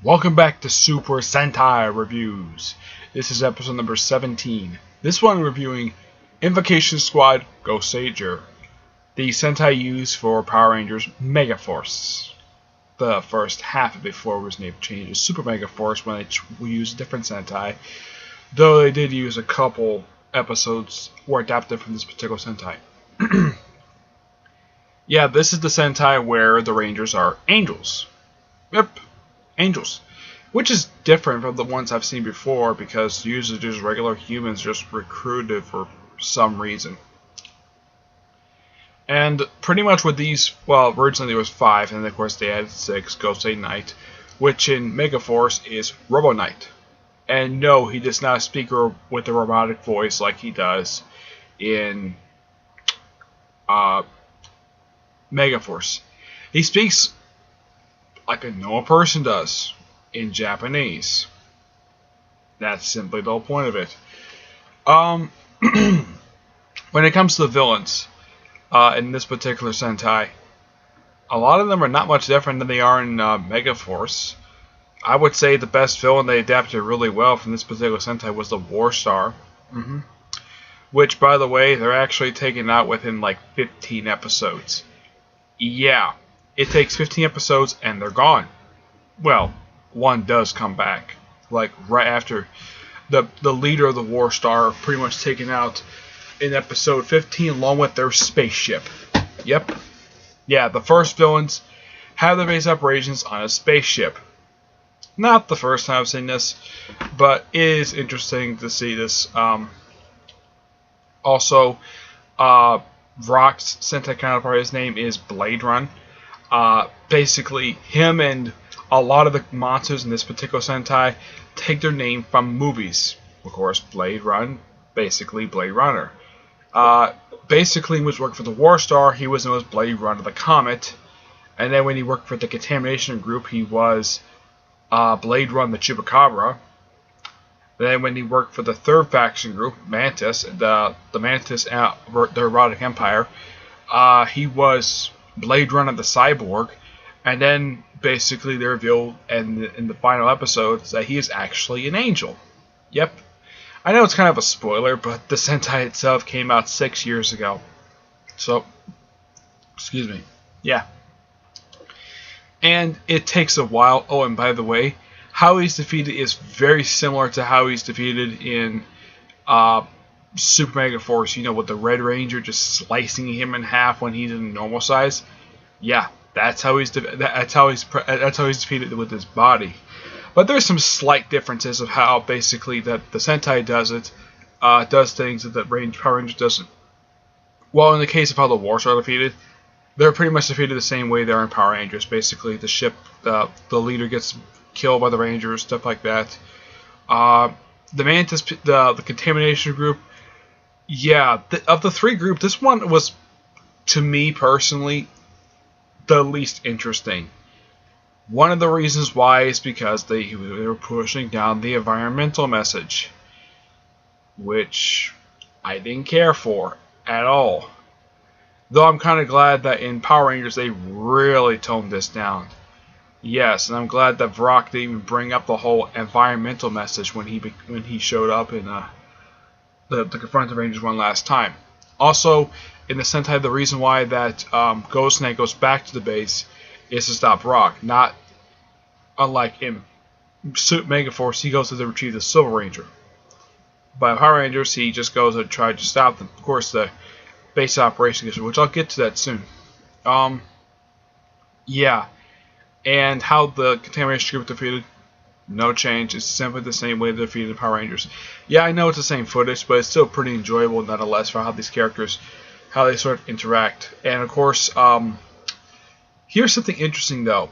Welcome back to Super Sentai Reviews. This is episode number 17. This one reviewing Invocation Squad Goseiger, the Sentai used for Power Rangers Mega Force. The first half of it before it was named changed to Super Mega Force when we used a different Sentai, though they did use a couple episodes were adapted from this particular Sentai. Yeah, this is the Sentai where the Rangers are angels. Yep. Angels, which is different from the ones I've seen before because usually just regular humans just recruited for some reason. And pretty much with these, well, originally there was 5, and of course they added 6, Gosei Knight, which in Megaforce is Robo Knight. And no, he does not speak with a robotic voice like he does in Megaforce. He speaks like a normal person does in Japanese. That's simply the whole point of it. When it comes to the villains in this particular Sentai, a lot of them are not much different than they are in Megaforce. I would say the best villain they adapted really well from this particular Sentai was the War Star. Which, by the way, they're actually taken out within like 15 episodes. Yeah. It takes 15 episodes and they're gone. Well, one does come back. Like right after the leader of the War Star pretty much taken out in episode 15 along with their spaceship. Yep. Yeah, the first villains have their base operations on a spaceship. Not the first time I've seen this, but it is interesting to see this. Also, Rock's Sentai counterpart, his name is Blade Run. Basically, him and a lot of the monsters in this particular Sentai take their name from movies. Of course, Blade Run, basically Blade Runner. Basically, when he was working for the War Star, he was known as Blade Runner the Comet. And then when he worked for the Contamination Group, he was Blade Run the Chupacabra. Then when he worked for the third faction group, Mantis, the Mantis, the Erotic Empire, he was Blade Runner the Cyborg, and then basically they revealed in the final episodes that he is actually an angel. Yep. I know it's kind of a spoiler, but the Sentai itself came out 6 years ago. So, excuse me. Yeah. And it takes a while. Oh, and by the way, how he's defeated is very similar to how he's defeated in Super Mega Force, you know, with the Red Ranger just slicing him in half when he's in normal size. Yeah, that's how he's defeated with his body. But there's some slight differences of how basically that the Sentai does it, does things that the Power Ranger doesn't. Well, in the case of how the Wars are defeated, they're pretty much defeated the same way they are in Power Rangers. Basically, the ship, the leader gets killed by the Rangers, stuff like that. The Mantis, the Contamination Group. Yeah, of the 3 groups, this one was, to me personally, the least interesting. One of the reasons why is because they were pushing down the environmental message, which I didn't care for at all. Though I'm kind of glad that in Power Rangers they really toned this down. Yes, and I'm glad that Vrock didn't even bring up the whole environmental message when he showed up in the Confront the Rangers one last time. Also, in the Sentai, the reason why that Ghost Knight goes back to the base is to stop Rock. Not unlike in Super Mega Force, he goes to retrieve the Silver Ranger. By Power Rangers, he just goes to try to stop them. Of course, the base operation issue, which I'll get to that soon. Yeah. And how the Contamination Group defeated, no change. It's simply the same way they defeated the Power Rangers. Yeah, I know it's the same footage, but it's still pretty enjoyable nonetheless for how these characters, how they sort of interact. And of course, here's something interesting though.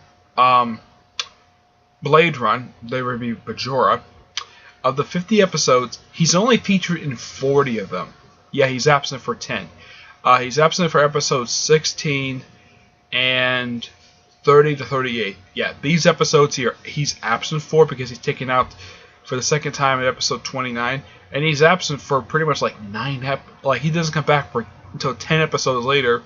Blade Run, they review Bajora. Of the 50 episodes, he's only featured in 40 of them. Yeah, he's absent for 10. He's absent for episodes 16 and 30 to 38. Yeah, these episodes here, he's absent for because he's taken out for the second time in episode 29, and he's absent for pretty much like 9 he doesn't come back until 10 episodes later,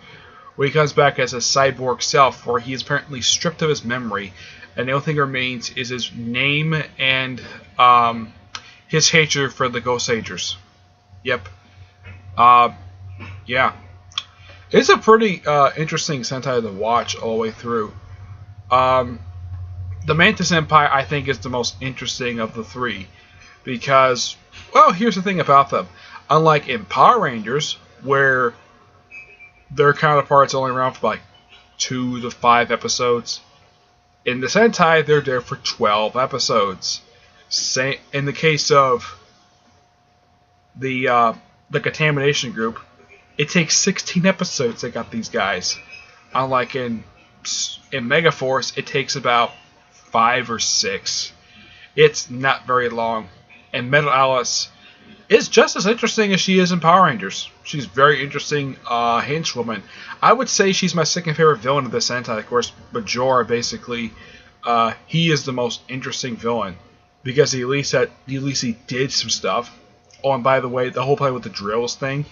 where he comes back as a cyborg self, where he is apparently stripped of his memory and the only thing that remains is his name and his hatred for the Goseigers. Yep. Yeah. It's a pretty interesting Sentai to watch all the way through. The Mantis Empire, I think, is the most interesting of the three. Because, well, here's the thing about them. Unlike in Power Rangers, where their counterparts only around for like 2 to 5 episodes, in the Sentai, they're there for 12 episodes. In the case of the Contamination Group, it takes 16 episodes to get these guys. Unlike in Megaforce, it takes about 5 or 6. It's not very long. And Metal Alice is just as interesting as she is in Power Rangers. She's very interesting henchwoman. I would say she's my second favorite villain of the Sentai. Of course, Majora, basically, he is the most interesting villain. Because at least he did some stuff. Oh, and by the way, the whole play with the drills thing,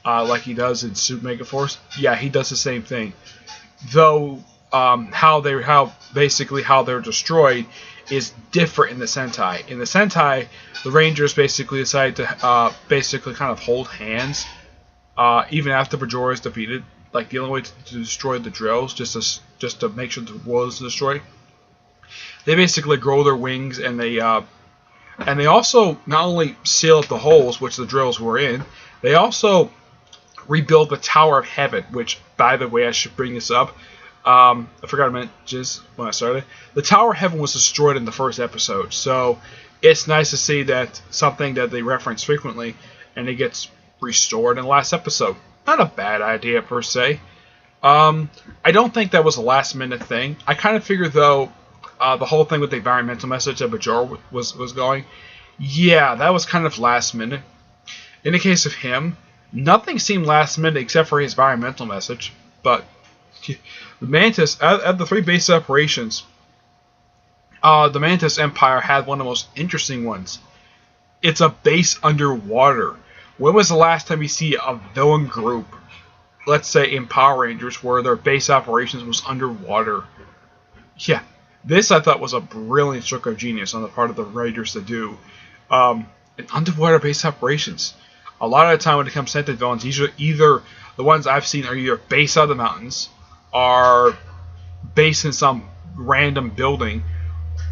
like he does in Super Megaforce, yeah, he does the same thing. Though how they're destroyed is different in the Sentai. In the Sentai, the Rangers basically decide to basically kind of hold hands, even after Majora is defeated. Like the only way to destroy the drills, just to make sure the world is destroyed, they basically grow their wings, and they also not only seal up the holes which the drills were in, they also rebuild the Tower of Heaven. Which, by the way, I should bring this up. I forgot to mention when I started. The Tower of Heaven was destroyed in the first episode, so it's nice to see that something that they reference frequently, and it gets restored in the last episode. Not a bad idea per se. I don't think that was a last minute thing. I kind of figured though, the whole thing with the environmental message that Majora was going, yeah, that was kind of last minute. In the case of him, nothing seemed last minute except for his environmental message. But the Mantis, at the 3 base operations, the Mantis Empire had one of the most interesting ones. It's a base underwater. When was the last time you see a villain group, let's say in Power Rangers, where their base operations was underwater? Yeah, this I thought was a brilliant stroke of genius on the part of the writers to do. In underwater base operations, a lot of the time when it comes to Sentai villains, either the ones I've seen are either based out of the mountains, are based in some random building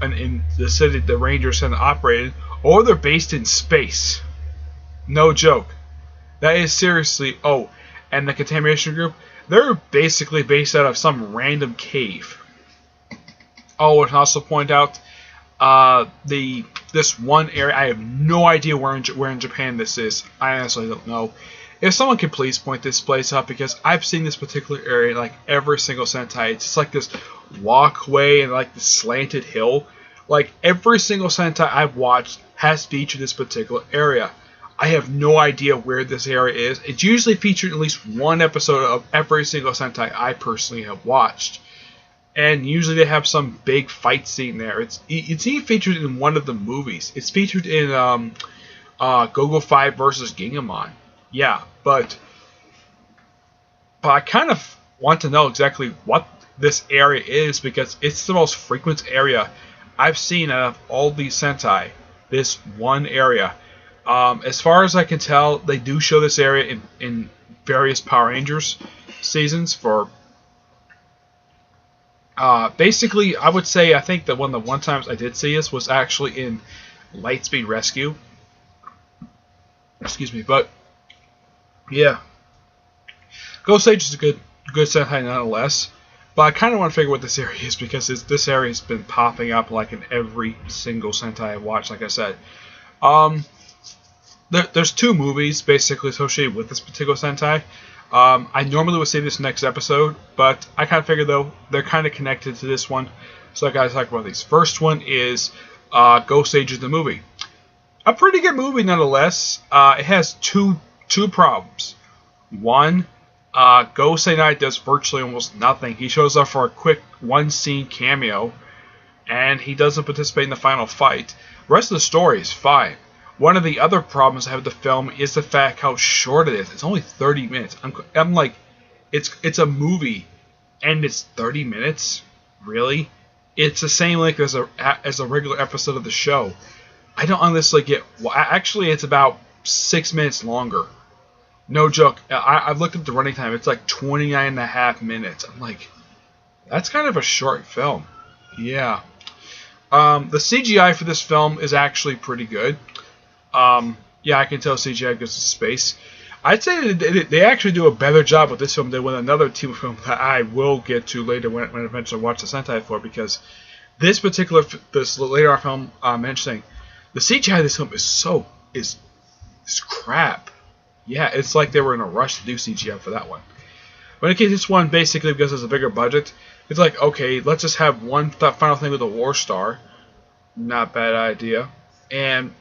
in the city the Rangers had operated, or they're based in space. No joke. That is seriously. Oh, and the Contamination Group, they're basically based out of some random cave. Oh, and also point out this one area. I have no idea where in Japan this is. I honestly don't know. If someone could please point this place out, because I've seen this particular area like every single Sentai. It's just like this walkway and like this slanted hill. Like every single Sentai I've watched has featured this particular area. I have no idea where this area is. It's usually featured in at least one episode of every single Sentai I personally have watched. And usually they have some big fight scene there. It's even featured in one of the movies. It's featured in Go-Go 5 versus Gingamon. Yeah, but I kind of want to know exactly what this area is, because it's the most frequent area I've seen out of all these Sentai. This one area. As far as I can tell, they do show this area in various Power Rangers seasons. For basically, I would say I think that one of the one times I did see this was actually in Lightspeed Rescue. Excuse me, but yeah, Goseiger is a good Sentai nonetheless. But I kind of want to figure what this area is, because this area has been popping up like in every single Sentai I've watched. Like I said, there's 2 movies basically associated with this particular Sentai. I normally would say this next episode, but I kind of figured though they're kind of connected to this one, so I gotta talk about these. First one is Goseiger the movie. A pretty good movie nonetheless. It has two problems. One, Goseiger does virtually almost nothing. He shows up for a quick 1-scene cameo, and he doesn't participate in the final fight. The rest of the story is fine. One of the other problems I have with the film is the fact how short it is. It's only 30 minutes. I'm like, it's a movie, and it's 30 minutes? Really? it's the same length as a regular episode of the show. I don't honestly get. Actually, it's about 6 minutes longer. No joke. I've looked at the running time. It's like 29.5 minutes. I'm like, that's kind of a short film. Yeah. The CGI for this film is actually pretty good. Yeah, I can tell CGI goes to space. I'd say they actually do a better job with this film than with another team film that I will get to later when I eventually watch the Sentai for, because this later on film I'm mentioning, the CGI of this film is crap. Yeah, it's like they were in a rush to do CGI for that one. But in case this one, basically because it's a bigger budget, it's like, okay, let's just have one final thing with a war star. Not bad idea. And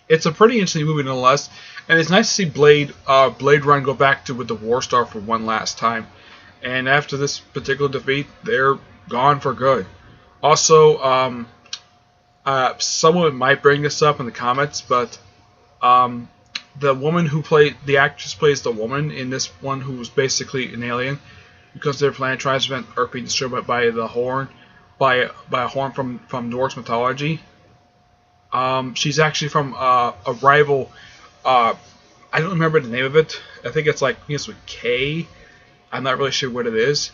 it's a pretty interesting movie nonetheless. And it's nice to see Blade Run go back with the war star for one last time. And after this particular defeat, they're gone for good. Also, someone might bring this up in the comments, but the actress plays the woman in this one who's basically an alien, because their planet tries to prevent Earth being destroyed by a horn from Norse mythology. She's actually from a rival. I don't remember the name of it. I think it's with K. I'm not really sure what it is.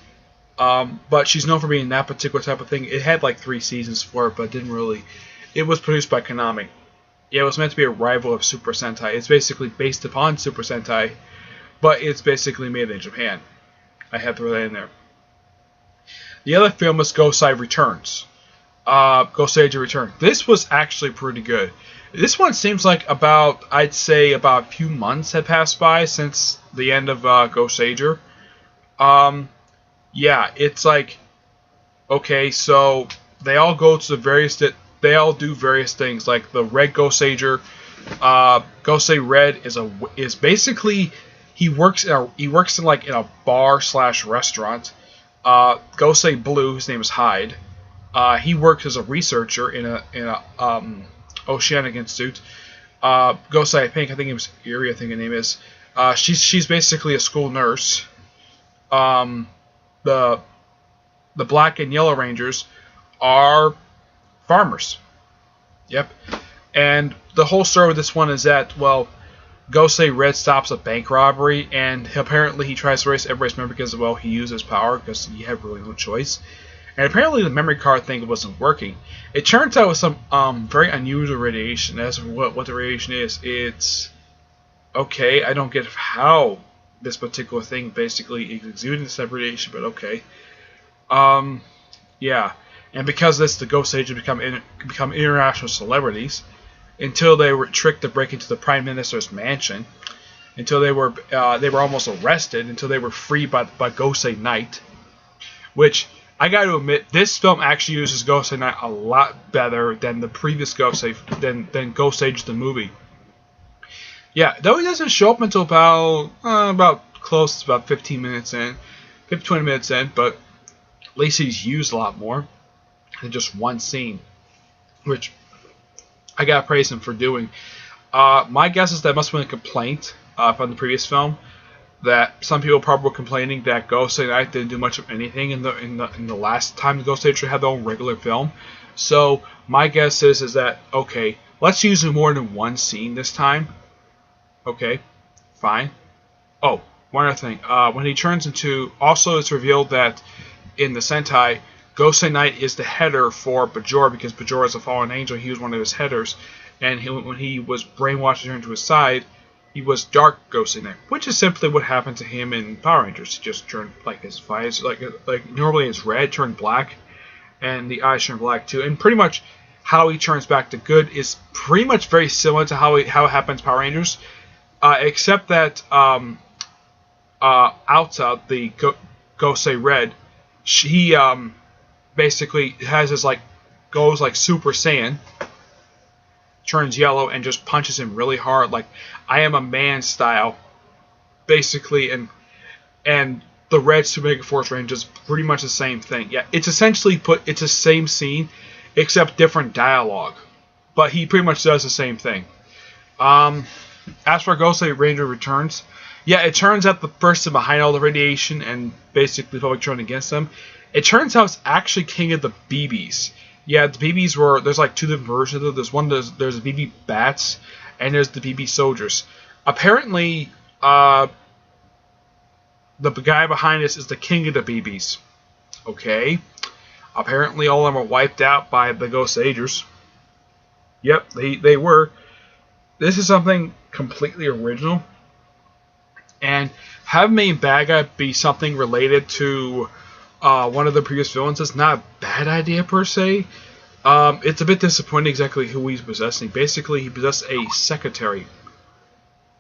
But she's known for being that particular type of thing. It had like 3 seasons for it, but didn't really. It was produced by Konami. Yeah, it was meant to be a rival of Super Sentai. It's basically based upon Super Sentai, but it's basically made in Japan. I had to throw that in there. The other film was Goseiger Returns. Goseiger Return. This was actually pretty good. This one seems like I'd say about a few months had passed by since the end of Goseiger. Yeah, it's like, okay, so they all go to they all do various things. Like the Red Goseiger, Gosei Red is basically he works in a bar / restaurant. Gosei Blue, his name is Hyde. He works as a researcher in a Oceanic Institute. Gosei Pink, I think it was Erie, I think her name is. She's basically a school nurse. The Black and Yellow Rangers are farmers. Yep. And the whole story with this one is that, well, Gosei Red stops a bank robbery, and apparently he tries to erase everybody's memory because, well, he uses power because he had really no choice. And apparently the memory card thing wasn't working. It turns out it was some very unusual radiation. As for what the radiation is, it's okay. I don't get how this particular thing basically is exuding this type of radiation, but okay. Yeah. And because of this, the Goseiger become international celebrities until they were tricked to break into the Prime Minister's mansion. Until they were almost arrested. Until they were freed by Gosei Knight, which I got to admit, this film actually uses Gosei Knight a lot better than the previous Gosei than Goseiger the movie. Yeah, though he doesn't show up until about 15 minutes in, 20 minutes in, but at least he's used a lot more than just one scene, which I gotta praise him for doing. My guess is that must have been a complaint from the previous film, that some people probably were complaining that Gosei Knight didn't do much of anything in the last time the Goseiger had their own regular film. So my guess is that, okay, let's use more than one scene this time. Okay, fine. Oh, one other thing. When he turns into, also it's revealed that in the Sentai, Gosei Knight is the header for Bajor, because Bajor is a fallen angel. He was one of his headers, and when he was brainwashed and turned to his side, he was Dark Gosei Knight, which is simply what happened to him in Power Rangers. He just turned his eyes, like normally it's red, turned black, and the eyes turn black too. And pretty much how he turns back to good is pretty much very similar to how it happens in Power Rangers, except that Alta, the Gosei Red, he basically has his goes like Super Saiyan, turns yellow, and just punches him really hard, like I am a man style, basically, and the Red Super Mega Force Range is pretty much the same thing. Yeah, it's essentially it's the same scene, except different dialogue, but he pretty much does the same thing. As for Gosei Ranger Returns, yeah, it turns out the person behind all the radiation and basically the public turned against them It turns out it's actually King of the BBs. Yeah, the BBs were, there's like two different versions of it. There's the BB Bats, and there's the BB Soldiers. Apparently, the guy behind this is the King of the BBs. Okay. Apparently all of them were wiped out by the Goseigers. Yep, they were. This is something completely original. And have main bad guy be something related to one of the previous villains is not a bad idea per se. It's a bit disappointing exactly who he's possessing. Basically, he possessed a secretary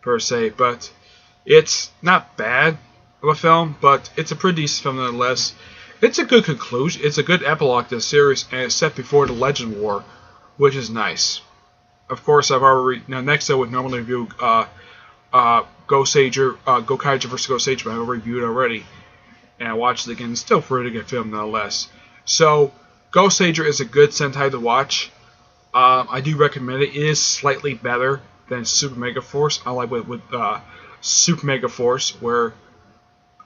per se, but it's not bad of a film, but it's a pretty decent film nonetheless. It's a good conclusion. It's a good epilogue to the series, and it's set before the Legend War, which is nice. Of course, I've already next I would normally review Goseiger vs. Goseiger, but I've reviewed it already, and I watched it again. It's still a pretty good film nonetheless. So Goseiger is a good Sentai to watch. I do recommend it. It is slightly better than Super Mega Force. I like with Super Mega Force, where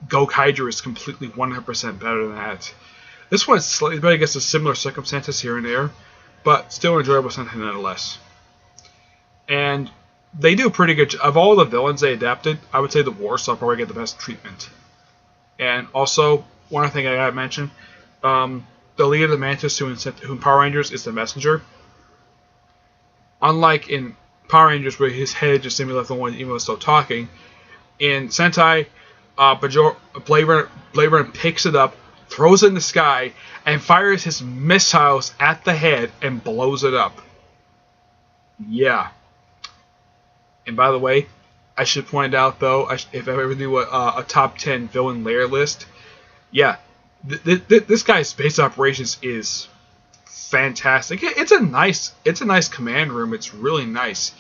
Goseiger is completely 100% better than that. This one is slightly better against the similar circumstances here and there, but still enjoyable Sentai nonetheless. And they do a pretty good job. Of all the villains they adapted, I would say the Warsaw probably get the best treatment. And also, one other thing I gotta mention, the leader of the Mantis who in Power Rangers is the Messenger. Unlike in Power Rangers where his head just seemed left the one even though still talking, in Sentai, Blade Runner picks it up, throws it in the sky, and fires his missiles at the head and blows it up. Yeah. And by the way, I should point out though, if I ever do a top 10 villain layer list, yeah, this guy's space operations is fantastic. It's a nice command room. It's really nice.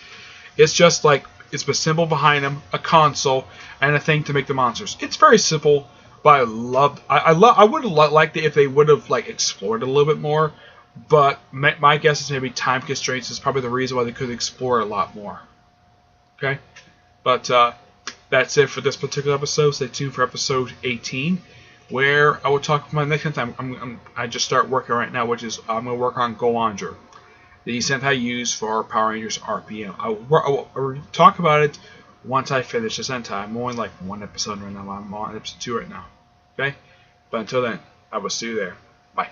It's just like it's a symbol behind him, a console, and a thing to make the monsters. It's very simple, but I would have liked it if they would have like explored it a little bit more. But my guess is maybe time constraints is probably the reason why they could explore it a lot more. Okay, but that's it for this particular episode. Stay tuned for episode 18, where I will talk about my next time. I just start working right now, which is I'm going to work on Goseiger, the Sentai used for Power Rangers RPM. I will talk about it once I finish the Sentai. I'm only like one episode right now. I'm on episode 2 right now. Okay, but until then, I will see you there. Bye.